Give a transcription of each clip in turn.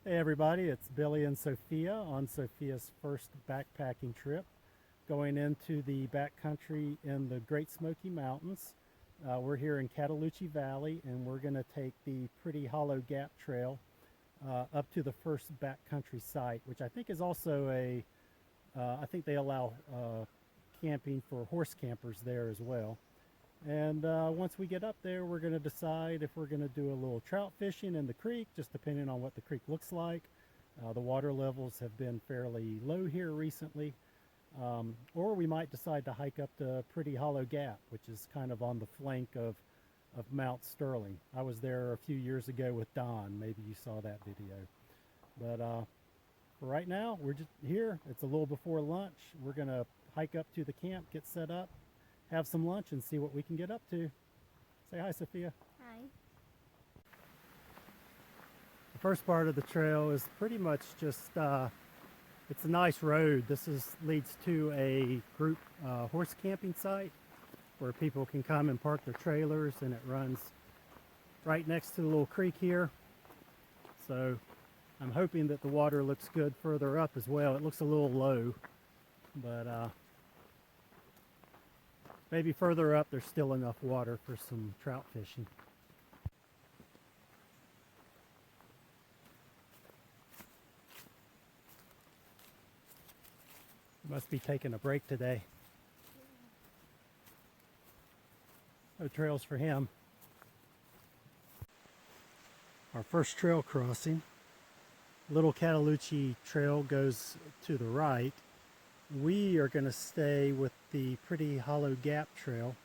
Hey everybody, it's Billy and Sophia on Sophia's first backpacking trip, going into the backcountry in the Great Smoky Mountains. We're here in Cataloochee Valley, and we're going to take the Pretty Hollow Gap Trail up to the first backcountry site, which I think is also I think they allow camping for horse campers there as well. And once we get up there, we're going to decide if we're going to do a little trout fishing in the creek, just depending on what the creek looks like. The water levels have been fairly low here recently. Or we might decide to hike up to Pretty Hollow Gap, which is kind of on the flank of Mount Sterling. I was there a few years ago with Don. Maybe you saw that video. But for right now, we're just here. It's a little before lunch. We're going to hike up to the camp, get set up, have some lunch, and see what we can get up to. Say hi, Sophia. Hi. The first part of the trail is pretty much just, it's a nice road. Leads to a group horse camping site where people can come and park their trailers, and it runs right next to the little creek here. So I'm hoping that the water looks good further up as well. It looks a little low, but maybe further up there's still enough water for some trout fishing. Must be taking a break today. No trails for him. Our first trail crossing. Little Cataloochee Trail goes to the right. We are going to stay with the Pretty Hollow Gap Trail,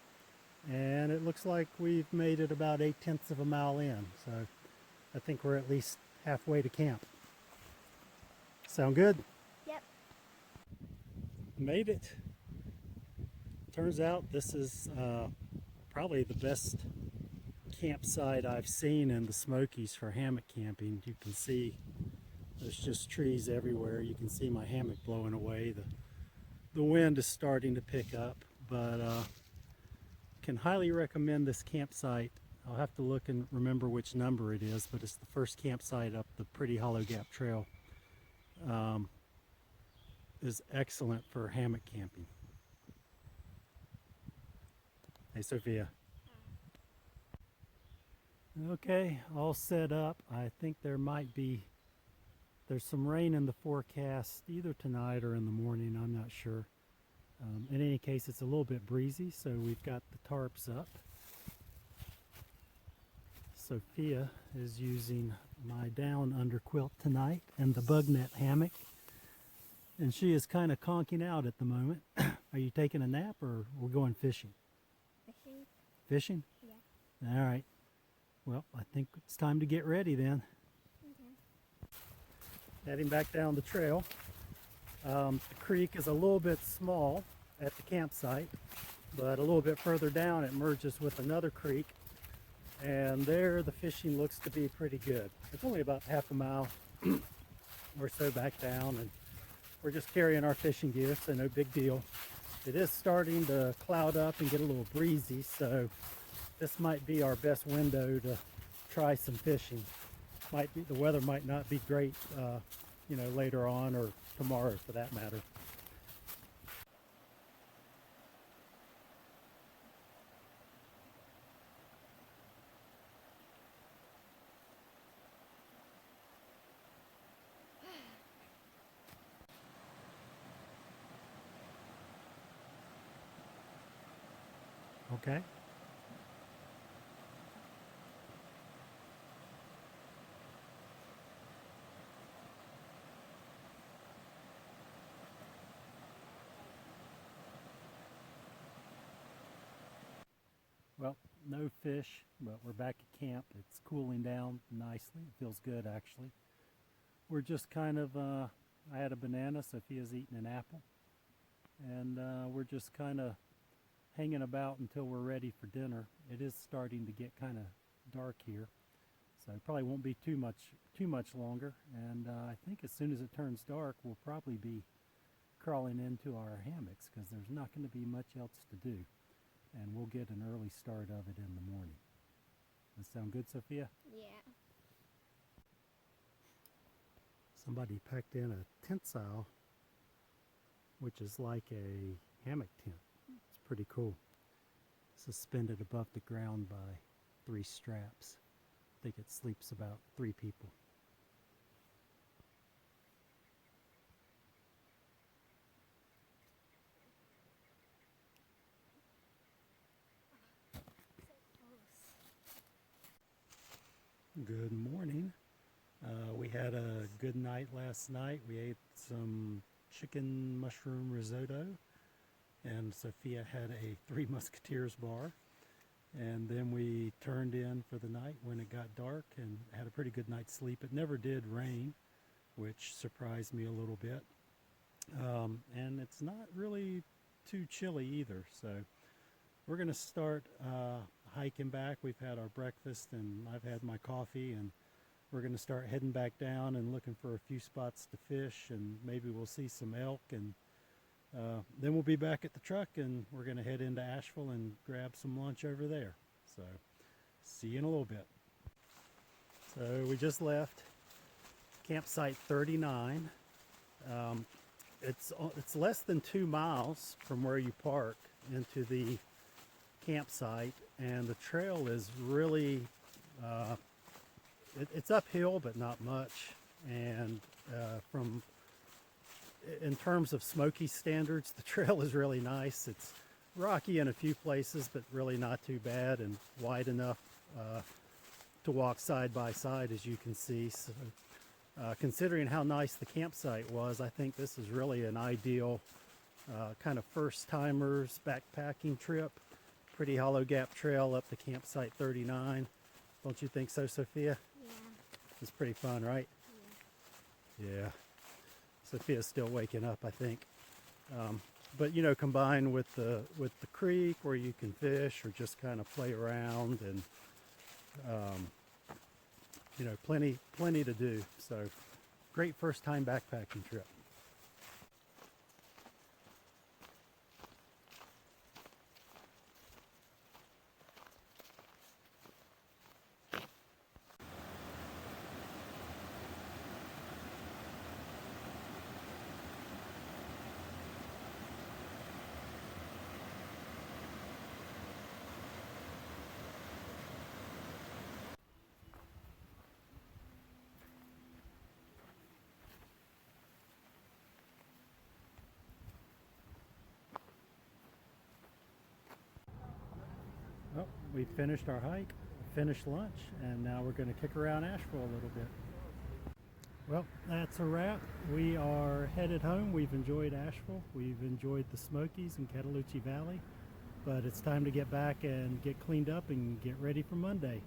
and it looks like we've made it about 8/10 of a mile in, so I think we're at least halfway to camp. Sound good? Yep. Made it. Turns out this is probably the best campsite I've seen in the Smokies for hammock camping. You can see there's just trees everywhere. You can see my hammock blowing away. The wind is starting to pick up, but can highly recommend this campsite. I'll have to look and remember which number it is, but it's the first campsite up the Pretty Hollow Gap Trail. Is excellent for hammock camping. Hey, Sophia. Okay, all set up. I think there's some rain in the forecast either tonight or in the morning. I'm not sure. In any case, it's a little bit breezy, so we've got the tarps up. Sophia is using my down under quilt tonight and the bug net hammock. And she is kind of conking out at the moment. Are you taking a nap, or we're going fishing? Fishing? Fishing? Yeah. All right. Well, I think it's time to get ready then. Okay. Heading back down the trail. The creek is a little bit small at the campsite, but a little bit further down it merges with another creek, and there the fishing looks to be pretty good. It's only about half a mile or so back down, and we're just carrying our fishing gear, so no big deal. It is starting to cloud up and get a little breezy, so this might be our best window to try some fishing. The weather might not be great, later on, or tomorrow for that matter. Okay. Well, no fish, but we're back at camp. It's cooling down nicely. It feels good, actually. We're just kind of, I had a banana, Sophia's eating an apple. And we're just kind of hanging about until we're ready for dinner. It is starting to get kind of dark here, so it probably won't be too much longer. And I think as soon as it turns dark, we'll probably be crawling into our hammocks, because there's not going to be much else to do, and we'll get an early start of it in the morning. Does that sound good, Sophia? Yeah. Somebody packed in a tent style, which is like a hammock tent. It's pretty cool. Suspended above the ground by 3 straps. I think it sleeps about 3 people. Good morning. We had a good night last night. We ate some chicken mushroom risotto, and Sophia had a Three Musketeers bar. And then we turned in for the night when it got dark and had a pretty good night's sleep. It never did rain, which surprised me a little bit. And it's not really too chilly either. So we're going to start hiking back. We've had our breakfast and I've had my coffee, and we're going to start heading back down and looking for a few spots to fish, and maybe we'll see some elk, and then we'll be back at the truck and we're going to head into Asheville and grab some lunch over there. So see you in a little bit. So we just left campsite 39. It's less than 2 miles from where you park into the campsite, and the trail is really it's uphill but not much, and in terms of Smoky standards, the trail is really nice. It's rocky in a few places, but really not too bad, and wide enough to walk side by side, as you can see. So, considering how nice the campsite was, I think this is really an ideal kind of first-timers backpacking trip. Pretty hollow gap trail up to campsite 39. Don't you think so, Sophia? Yeah. It's pretty fun, right? Yeah. Sophia's still waking up, I think. But you know, combined with the creek where you can fish or just kind of play around, and you know, plenty to do. So great first time backpacking trip. Well, we finished our hike, finished lunch, and now we're going to kick around Asheville a little bit. Well, that's a wrap. We are headed home. We've enjoyed Asheville. We've enjoyed the Smokies and Cataloochee Valley, but it's time to get back and get cleaned up and get ready for Monday.